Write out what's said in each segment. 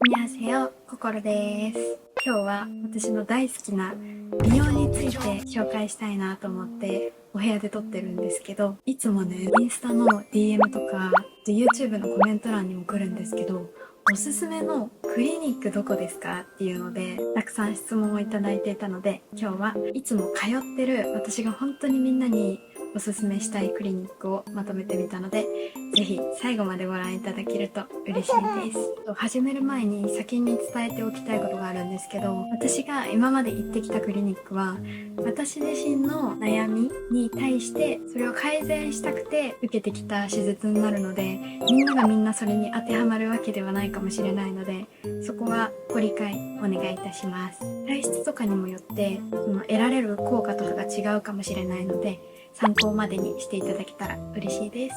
안녕하세요、心です。今日は私の大好きな美容について紹介したいなと思ってお部屋で撮ってるんですけど、いつもね、インスタの DM とか、YouTube のコメント欄にも来るんですけど、おすすめのクリニックどこですかっていうので、たくさん質問をいただいていたので、今日はいつも通ってる私が本当にみんなにおすすめしたいクリニックをまとめてみたので、ぜひ最後までご覧いただけると嬉しいです。始める前に先に伝えておきたいことがあるんですけど、私が今まで行ってきたクリニックは、私自身の悩みに対してそれを改善したくて受けてきた手術になるので、みんながみんなそれに当てはまるわけではないかもしれないので、そこはご理解お願いいたします。体質とかにもよって得られる効果とかが違うかもしれないので、参考までにしていただけたら嬉しいです。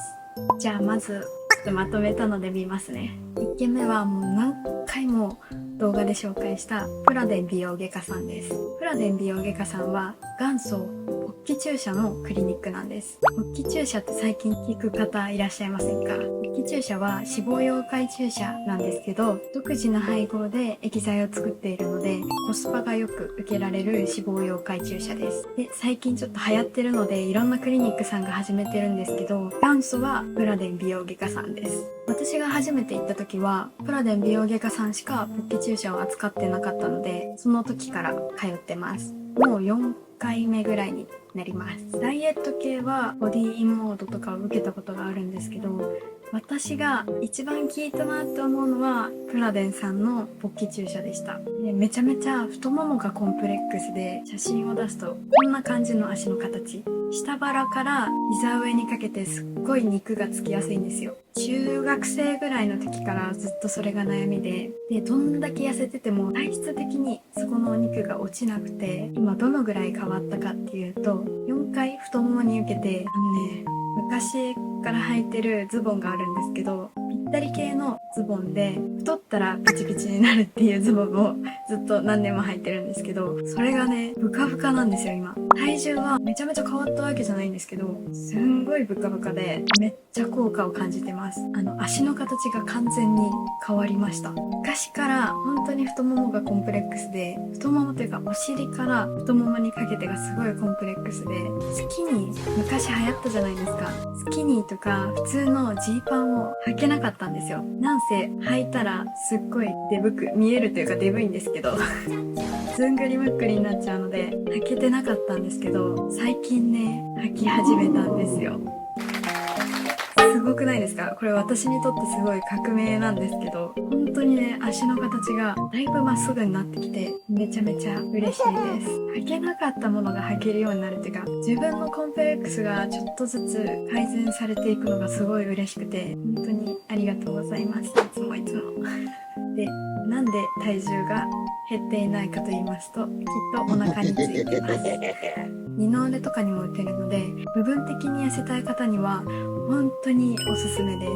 じゃあまずちょっとまとめたので見ますね。1件目はもう何回も動画で紹介したプラデン美容外科さんです。プラデン美容外科さんは元祖勃起注射のクリニックなんです。勃起注射って最近聞く方いらっしゃいませんか？勃起注射は脂肪溶解注射なんですけど、独自の配合で液剤を作っているのでコスパがよく受けられる脂肪溶解注射です。で、最近ちょっと流行ってるのでいろんなクリニックさんが始めてるんですけど、元祖はプラデン美容外科さんです。私が初めて行った時はプラデン美容外科さんしか勃起注射を扱ってなかったので、その時から通ってます。もう4回目ぐらいになります。ダイエット系はボディインモードとかを受けたことがあるんですけど、私が一番効いたなって思うのはプラデンさんの勃起注射でした。で、めちゃめちゃ太ももがコンプレックスで、写真を出すとこんな感じの足の形、下腹から膝上にかけてすっごい肉がつきやすいんですよ。中学生ぐらいの時からずっとそれが悩みで、どんだけ痩せてても体質的にそこのお肉が落ちなくて、今どのぐらい変わったかっていうと、4回太ももに受けて、昔から履いてるズボンがあるんですけど、ぴったり系のズボンで太ったらピチピチになるっていうズボンをずっと何年も履いてるんですけど、それがねブカブカなんですよ。今体重はめちゃめちゃ変わったわけじゃないんですけど、すんごいブカブカでめっちゃ効果を感じてます。足の形が完全に変わりました。昔から本当に太ももがコンプレックスで、太ももというかお尻から太ももにかけてがすごいコンプレックスで、スキニー昔流行ったじゃないですか。スキニーとか普通のジーパンを履けなかったんですよ。なんせ履いたらすっごいデブく見えるというかデブいんですけどずんぐりむっくりになっちゃうので履けてなかったんですけど、最近ね履き始めたんですよ。すごくないですか？これ私にとってすごい革命なんですけど、本当にね足の形がだいぶまっすぐになってきてめちゃめちゃ嬉しいです。履けなかったものが履けるようになるっていうか、自分のコンプレックスがちょっとずつ改善されていくのがすごい嬉しくて、本当にありがとうございます。いつもいつもで、なんで体重が減っていないかと言いますと、きっとお腹についてます。二の腕とかにも打てるので、部分的に痩せたい方には本当におすすめです。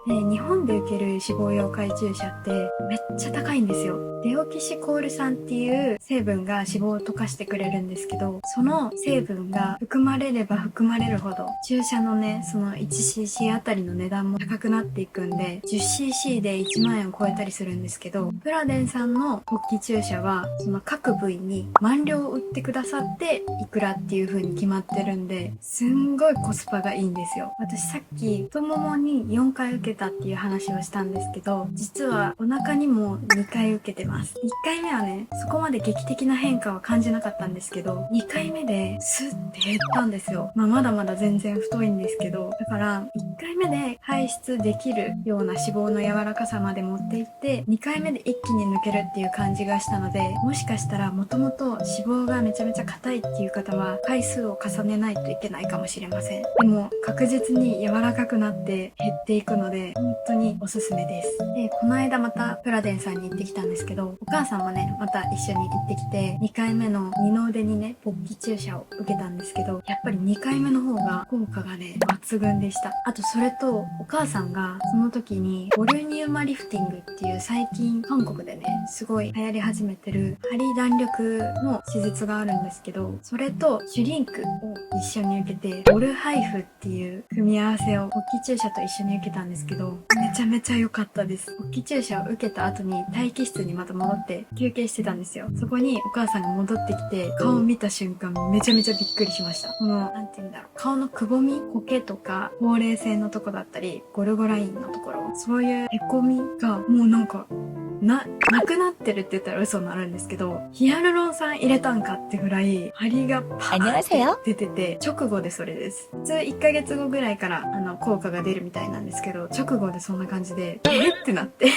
で、日本で受ける脂肪溶解注射ってめっちゃ高いんですよ。デオキシコール酸っていう成分が脂肪を溶かしてくれるんですけど、その成分が含まれれば含まれるほど注射のね、その 1cc あたりの値段も高くなっていくんで、 10cc で1万円を超えたりするんですけど、プラデンさんの勃起注射はその各部位に満量打ってくださっていくらっていう風に決まってるんで、すんごいコスパがいいんですよ。私さっき太ももに4回受けたっていう話をしたんですけど、実はお腹にも2回受けてます。1回目はねそこまで劇的な変化は感じなかったんですけど、2回目でスッて減ったんですよ。まだまだ全然太いんですけど、だから1回目で排出できるような脂肪の柔らかさまで持っていって、2回目で一気に抜けるっていう感じがしたので、もしかしたらもともと脂肪がめちゃめちゃ硬いっていう方は回数を重ねないといけないかもしれません。でも確実に柔らかくなって減っていくので本当におすすめです。で、この間またプラデンさんに行ってきたんですけど、お母さんもねまた一緒に行ってきて、2回目の二の腕にね勃起注射を受けたんですけど、やっぱり2回目の方が効果がね抜群でした。あとそれとお母さんがその時にボルニウマリフティングっていう最近韓国でねすごい流行り始めてる針弾力の手術があるんですけど、それとシュリンクを一緒に受けて、ボルハイフっていう組み合わせを勃起注射と一緒に受けたんですけど、めちゃめちゃ良かったです。勃起注射を受けた後に待機室にまた戻って休憩してたんですよ。そこにお母さんが戻ってきて、顔を見た瞬間めちゃめちゃびっくりしました。この、なんて言うんだろう。顔のくぼみ、苔とか、ほうれい線のとこだったり、ゴルゴラインのところ、そういうへこみがもうなんか、なくなってるって言ったら嘘になるんですけど、ヒアルロン酸入れたんかってぐらい、張りがパーって出てて、直後でそれです。普通1ヶ月後ぐらいから、効果が出るみたいなんですけど、直後でそんな感じで、ってなって。で、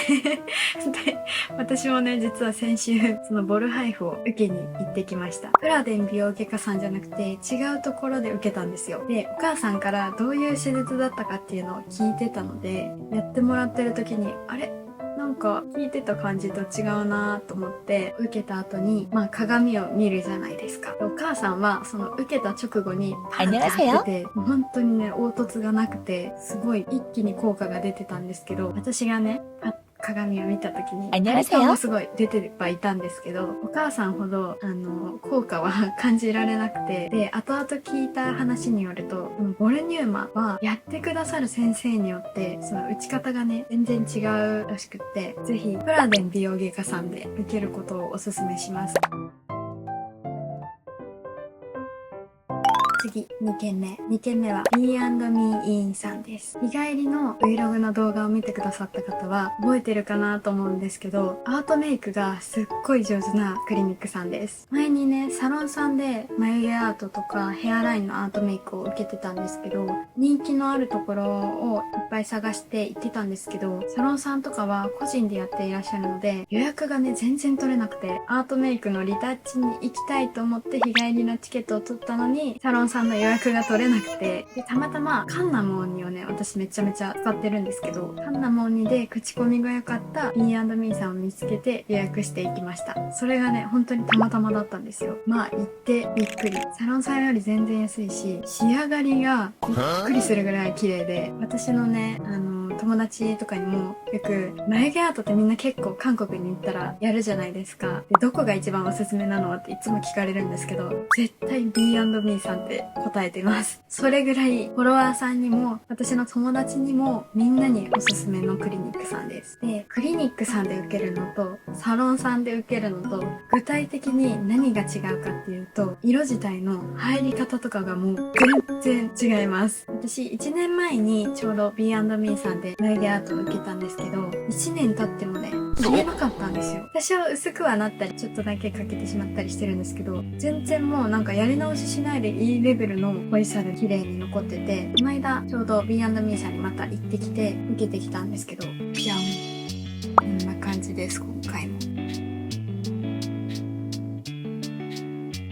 私もね、実は先週、そのボル配布を受けに行ってきました。プラデン美容外科さんじゃなくて、違うところで受けたんですよ。で、お母さんからどういう手術だったかっていうのを聞いてたので、やってもらってる時に、あれなんか聞いてた感じと違うなと思って受けた後に鏡を見るじゃないですか。お母さんはその受けた直後にパンって貼ってて本当にね凹凸がなくてすごい一気に効果が出てたんですけど、私がね鏡を見た時に体感もすごい出てはいたんですけど、お母さんほど効果は感じられなくて、で後々聞いた話によるとボルニューマはやってくださる先生によってその打ち方がね全然違うらしくって、ぜひプラデン美容外科さんで受けることをおすすめします。次、2件目。2件目は B&Me さんです。日帰りの Vlog の動画を見てくださった方は覚えてるかなと思うんですけど、アートメイクがすっごい上手なクリニックさんです。前にね、サロンさんで眉毛アートとかヘアラインのアートメイクを受けてたんですけど、人気のあるところをいっぱい探して行ってたんですけど、サロンさんとかは個人でやっていらっしゃるので、予約がね、全然取れなくて、アートメイクのリタッチに行きたいと思って日帰りのチケットを取ったのに、サロンさんの予約が取れなくて、で、たまたまカンナムオンニをね、私めちゃめちゃ使ってるんですけど、カンナムオンニで口コミが良かった B&Me さんを見つけて予約していきました。それがね、本当にたまたまだったんですよ。まあ、行ってびっくり。サロンさんより全然安いし、仕上がりがびっくりするぐらい綺麗で、私のね、友達とかにもよく眉毛アートってみんな結構韓国に行ったらやるじゃないですか。で、どこが一番おすすめなのっていつも聞かれるんですけど、絶対 B&Me さんって答えてます。それぐらいフォロワーさんにも私の友達にもみんなにおすすめのクリニックさんです。で、クリニックさんで受けるのとサロンさんで受けるのと具体的に何が違うかっていうと、色自体の入り方とかがもう全然違います。私1年前にちょうど B&Me さんで眉毛アートを受けたんですけど、1年経ってもね消えなかったんですよ。多少薄くはなったりちょっとだけかけてしまったりしてるんですけど、全然もうなんかやり直ししないでいいレベルの濃いさで綺麗に残ってて、この間ちょうど B&Me さんにまた行ってきて受けてきたんですけど、じゃん、こんな感じです。今回も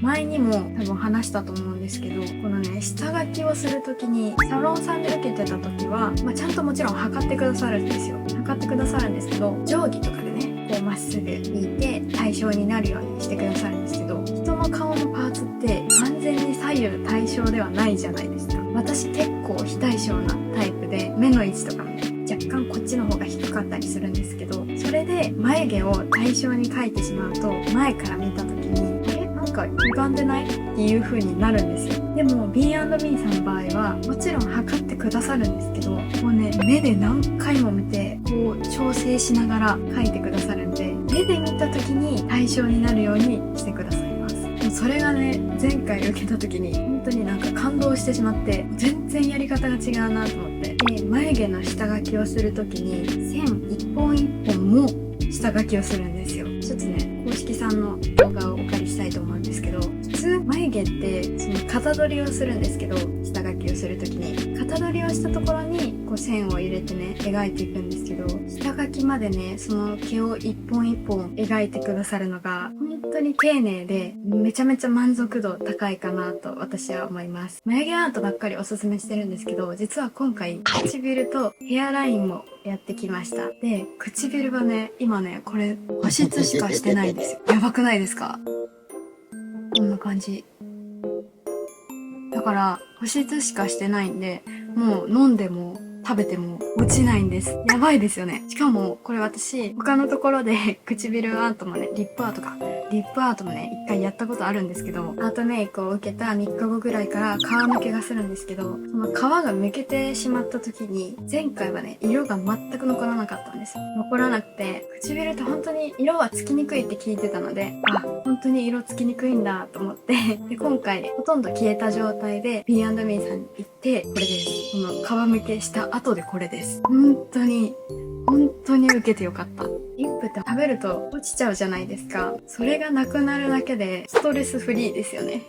前にも多分話したと思うんですけど、このね、下書きをするときに、サロンさんで受けてたときは、ちゃんともちろん測ってくださるんですよ。測ってくださるんですけど、定規とかでね、こうまっすぐ引いて対称になるようにしてくださるんですけど、人の顔のパーツって完全に左右対称ではないじゃないですか。私結構非対称なタイプで、目の位置とかも若干こっちの方が低かったりするんですけど、それで眉毛を対称に描いてしまうと、前から見たときに、なんか歪んでないっていう風になるんですよ。でも B&Me さんの場合はもちろん測ってくださるんですけど、もうね、目で何回も見てこう調整しながら描いてくださるんで、目で見た時に対象になるようにしてくださいます。もうそれがね、前回受けた時に本当になんか感動してしまって、全然やり方が違うなと思って、で、眉毛の下書きをする時に線一本一本も下書きをするんですよ。ちょっとね、公式さんの動画をお借りしたいと思うんですけど、普通眉毛ってその型取りをするんですけど、下書きをするときに型取りをしたところにこう線を入れてね描いていくんですけど、下書きまでねその毛を一本一本描いてくださるのが本当に丁寧で、めちゃめちゃ満足度高いかなと私は思います。眉毛アートばっかりおすすめしてるんですけど、実は今回唇とヘアラインもやってきました。で、唇はね、今ね、これ保湿しかしてないんですよ。やばくないですか？こんな感じ。だから保湿しかしてないんで、もう飲んでも食べても落ちないんです。やばいですよね。しかもこれ私他のところで唇アートもね、リップアートもね一回やったことあるんですけど、アートメイクを受けた3日後ぐらいから皮むけがするんですけど、その皮がむけてしまった時に前回はね色が全く残らなかったんですよ。残らなくて、唇って本当に色はつきにくいって聞いてたので、あ、本当に色つきにくいんだと思ってで今回ほとんど消えた状態で B&Me さんに行って、これです。この皮むけした後でこれです。本当に受けてよかった。リップって食べると落ちちゃうじゃないですか。それがなくなるだけでストレスフリーですよね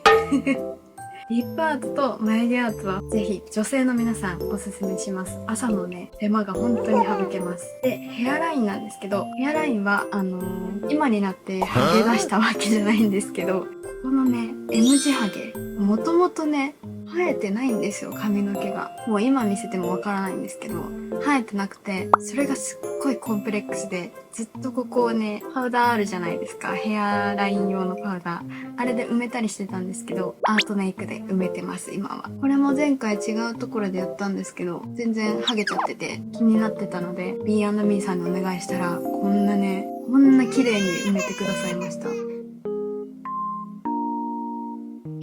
リップアートと眉毛アートはぜひ女性の皆さんおすすめします。朝のね手間が本当に省けます。でヘアラインなんですけど、ヘアラインは今になってハゲ出したわけじゃないんですけど、このね M 字ハゲもともとね生えてないんですよ。髪の毛がもう今見せてもわからないんですけど生えてなくて、それがすっごいコンプレックスで、ずっとここをねパウダーあるじゃないですか、ヘアライン用のパウダー、あれで埋めたりしてたんですけど、アートメイクで埋めてます。今はこれも前回違うところでやったんですけど全然ハゲちゃってて気になってたので B&Me さんにお願いしたらこんな綺麗に埋めてくださいました。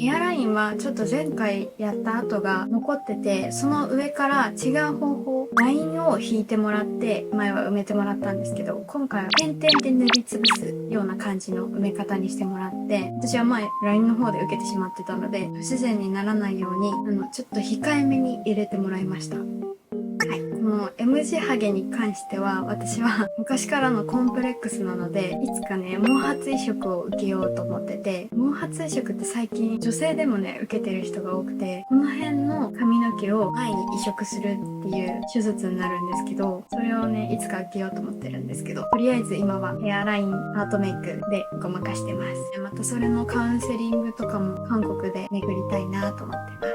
ヘアラインはちょっと前回やった跡が残ってて、その上から違う方法、ラインを引いてもらって前は埋めてもらったんですけど、今回は点々で塗りつぶすような感じの埋め方にしてもらって、私は前ラインの方で受けてしまってたので不自然にならないようにちょっと控えめに入れてもらいました。はい、この M 字ハゲに関しては私は昔からのコンプレックスなので、いつかね毛髪移植を受けようと思ってて、毛髪移植って最近女性でもね受けてる人が多くて、この辺の髪の毛を前に移植するっていう手術になるんですけど、それをねいつか受けようと思ってるんですけど、とりあえず今はヘアラインアートメイクでごまかしてます。でまたそれのカウンセリングとかも韓国で巡りたいなと思ってます。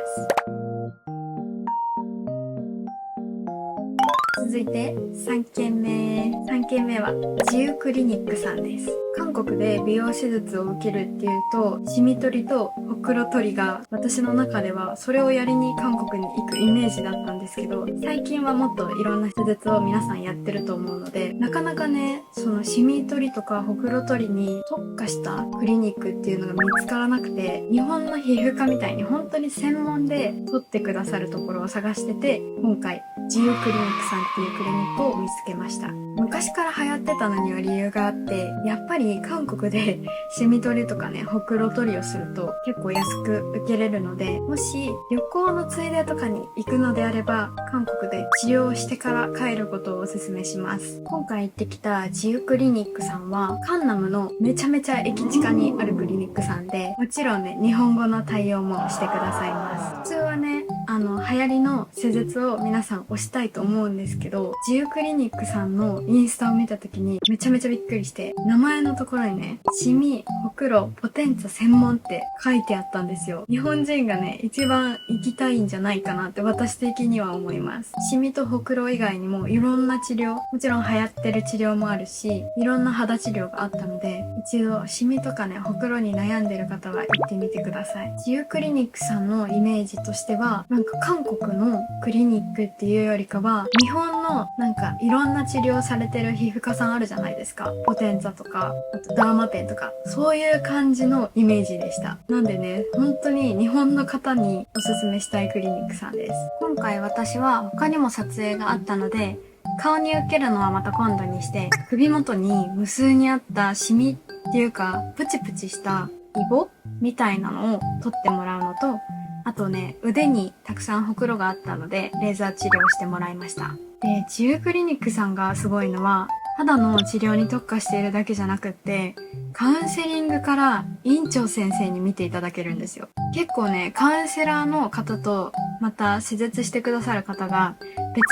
続いて3軒目は自由クリニックさんです。韓国で美容手術を受けるっていうとシミ取りとほくろ取りが、私の中ではそれをやりに韓国に行くイメージだったんですけど、最近はもっといろんな手術を皆さんやってると思うので、なかなかねそのシミ取りとかほくろ取りに特化したクリニックっていうのが見つからなくて、日本の皮膚科みたいに本当に専門で取ってくださるところを探してて、今回自由クリニックさんっていうクリニックを見つけました。昔から流行ってたのには理由があって、やっぱり韓国でシミ取りとかねほくろ取りをすると結構安く受けれるので、もし旅行のついでとかに行くのであれば韓国で治療してから帰ることをおすすめします。今回行ってきた自由クリニックさんはカンナムのめちゃめちゃ駅近にあるクリニックさんで、もちろんね日本語の対応もしてくださいます。普通はね流行りの施術を皆さん推したいと思うんですけど、自由クリニックさんのインスタを見た時にめちゃめちゃびっくりして、名前のところにねシミ、ほくろ、ポテンツァ専門って書いてあったんですよ。日本人がね一番行きたいんじゃないかなって私的には思います。シミとほくろ以外にもいろんな治療、もちろん流行ってる治療もあるし、いろんな肌治療があったので、一度シミとかねほくろに悩んでる方は行ってみてください。自由クリニックさんのイメージとしてはなんか韓国のクリニックっていうよりかは、日本のなんかいろんな治療されてる皮膚科さんあるじゃないですか、ポテンツァとかあとダーマペンとか、そういう感じのイメージでした。なんでね本当に日本の方におすすめしたいクリニックさんです。今回私は他にも撮影があったので顔に受けるのはまた今度にして、首元に無数にあったシミっていうかプチプチしたイボみたいなのを取ってもらうのと、あとね腕にたくさんほくろがあったのでレーザー治療をしてもらいました。で自由クリニックさんがすごいのは肌の治療に特化しているだけじゃなくって、カウンセリングから院長先生に見ていただけるんですよ。結構ねカウンセラーの方とまた施術してくださる方が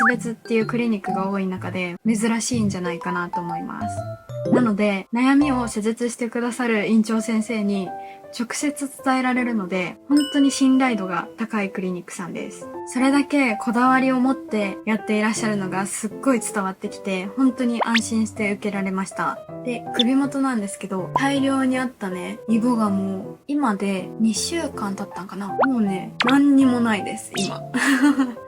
別々っていうクリニックが多い中で珍しいんじゃないかなと思います。なので悩みを施術してくださる院長先生に直接伝えられるので、本当に信頼度が高いクリニックさんです。それだけこだわりを持ってやっていらっしゃるのがすっごい伝わってきて、本当に安心して受けられました。で、首元なんですけど、大量にあったね、イボがもう、今で2週間経ったんかな。もうね、何にもないです、今。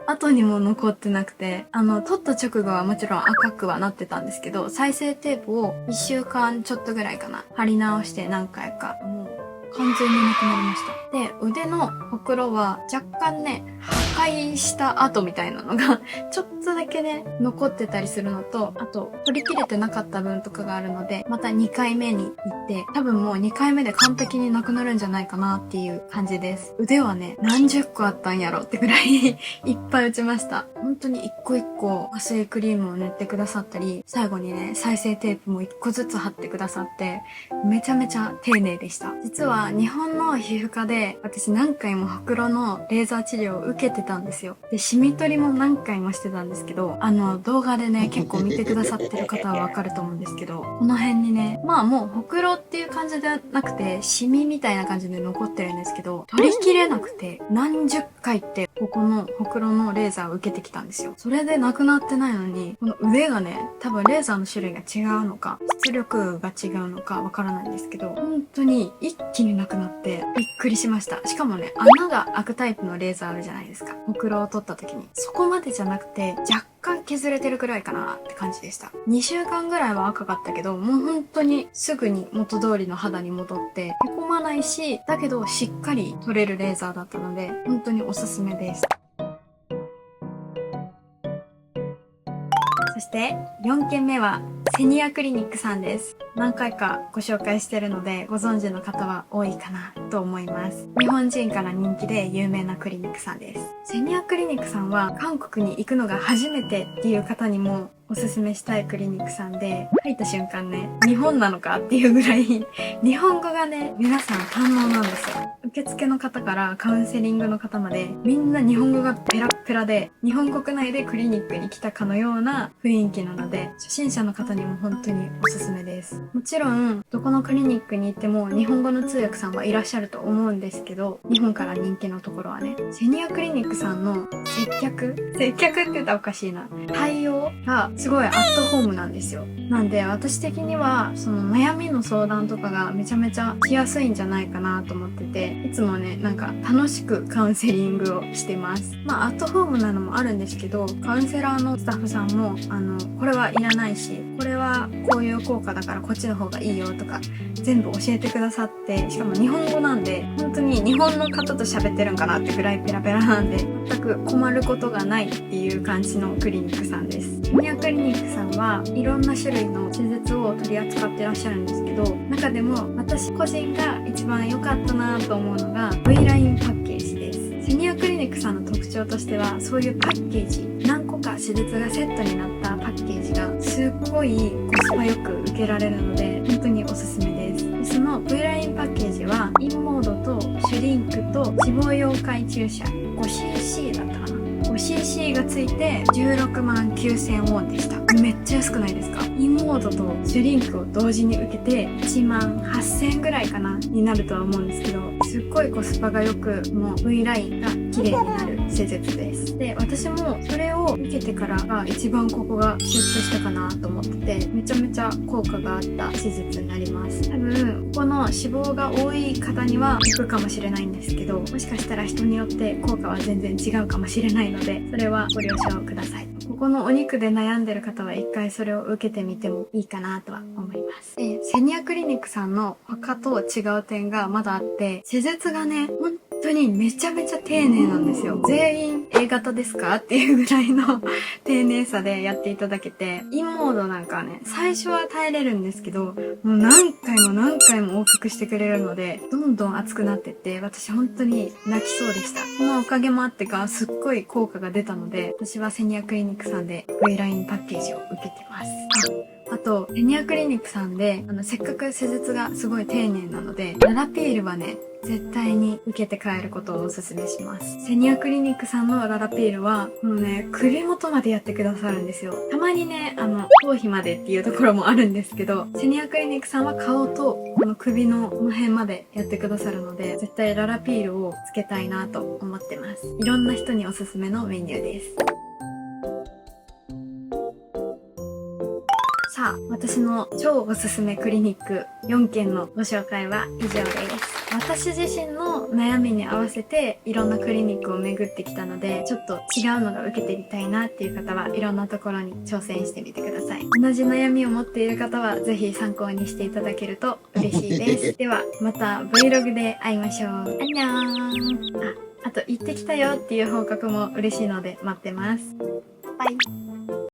後にも残ってなくて、取った直後はもちろん赤くはなってたんですけど、再生テープを1週間ちょっとぐらいかな、貼り直して何回か、もう完全になくなりました。で、腕のほくろは若干ね、破壊した跡みたいなのがちょっとだけね、残ってたりするのと、あと、取り切れてなかった分とかがあるので、また2回目に行って、多分もう2回目で完璧になくなるんじゃないかなっていう感じです。腕はね、何十個あったんやろってぐらいいっぱい打ちました。本当に一個一個麻酔クリームを塗ってくださったり、最後にね、再生テープも1個ずつ貼ってくださって、めちゃめちゃ丁寧でした。実は日本の皮膚科で私何回もほくろのレーザー治療を受けてたんですよ。で、シミ取りも何回もしてたんですけど、動画でね、結構見てくださってる方はわかると思うんですけど、この辺にね、まあもうほくろっていう感じではなくて、シミみたいな感じで残ってるんですけど、取り切れなくて、何十回ってここのほくろのレーザーを受けてきたんですよ。それでなくなってないのに、この腕がね、多分レーザーの種類が違うのか、出力が違うのかわからないんですけど、本当に一気になくなってびっくりしました。しかもね、穴が開くタイプのレーザーあるじゃないですか。ほくろを取った時に。そこまでじゃなくて、若干削れてるくらいかなって感じでした。2週間ぐらいは赤かったけど、もう本当にすぐに元通りの肌に戻って、へこまないし、だけどしっかり取れるレーザーだったので、本当におすすめです。そして4軒目はセニアクリニックさんです。何回かご紹介してるのでご存知の方は多いかなと思います。日本人から人気で有名なクリニックさんです。セニアクリニックさんは韓国に行くのが初めてっていう方にもおすすめしたいクリニックさんで、入った瞬間ね、日本なのかっていうぐらい日本語がね、皆さん堪能なんですよ。受付の方からカウンセリングの方までみんな日本語がペラッペラで、日本国内でクリニックに来たかのような雰囲気なので、初心者の方にも本当におすすめです。もちろんどこのクリニックに行っても日本語の通訳さんはいらっしゃると思うんですけど、日本から人気のところはね、セニアクリニックさんの接客って言ったらおかしいな、対応がすごいアットホームなんですよ。なんで私的にはその悩みの相談とかがめちゃめちゃしやすいんじゃないかなと思ってて、いつもね、なんか楽しくカウンセリングをしてます。まあアットホームなのもあるんですけど、カウンセラーのスタッフさんもこれはいらないし、これはこういう効果だからこっちの方がいいよとか全部教えてくださって、しかも日本語なんで本当に日本の方と喋ってるんかなってぐらいペラペラなんで、全く困ることがないっていう感じのクリニックさんです。セニアクリニックさんはいろんな種類の施術を取り扱ってらっしゃるんですけど、中でも私個人が一番良かったなと思うのが V ラインパッケージです。セニアクリニックさんの特徴としては、そういうパッケージ、何個か施術がセットになったパッケージがすっごいコスパよく受けられるので、本当におすすめです。でその V ラインパッケージはインモードとシュリンクと脂肪溶解注射 5cc だったかな、5cc がついて16万9000ウォンでした。めっちゃ安くないですか？インモードとシュリンクを同時に受けて1万8000円ぐらいかなになるとは思うんですけど、すっごいコスパがよく、もう V ラインが綺麗になる施術です。で、私もそれを受けてからが一番ここがシュッとしたかなと思ってて、めちゃめちゃ効果があった施術になります。多分ここの脂肪が多い方には効くかもしれないんですけど、もしかしたら人によって効果は全然違うかもしれないので、それはご了承ください。ここのお肉で悩んでる方は一回それを受けてみてもいいかなとは思います。で、セニアクリニックさんの他と違う点がまだあって、施術がね、本当にめちゃめちゃ丁寧なんですよ。全員 A 型ですかっていうぐらいの丁寧さでやっていただけて、インモードなんかはね、最初は耐えれるんですけど、もう何回も何回も往復してくれるので、どんどん熱くなってって、私本当に泣きそうでした。そのおかげもあってか、すっごい効果が出たので、私はセニアクリニックさんで V ラインパッケージを受けてます。あと、セニアクリニックさんで、せっかく施術がすごい丁寧なので、ナラピールはね、絶対に受けて帰ることをおすすめします。セニアクリニックさんのララピールは、このね、首元までやってくださるんですよ。たまにね、頭皮までっていうところもあるんですけど、セニアクリニックさんは顔と、この首のこの辺までやってくださるので、絶対ララピールをつけたいなと思ってます。いろんな人におすすめのメニューです。さあ、私の超おすすめクリニック4件のご紹介は以上です。私自身の悩みに合わせていろんなクリニックを巡ってきたので、ちょっと違うのが受けてみたいなっていう方はいろんなところに挑戦してみてください。同じ悩みを持っている方はぜひ参考にしていただけると嬉しいです。では、また Vlog で会いましょう。アンニョン。あと行ってきたよっていう報告も嬉しいので待ってます。バイ。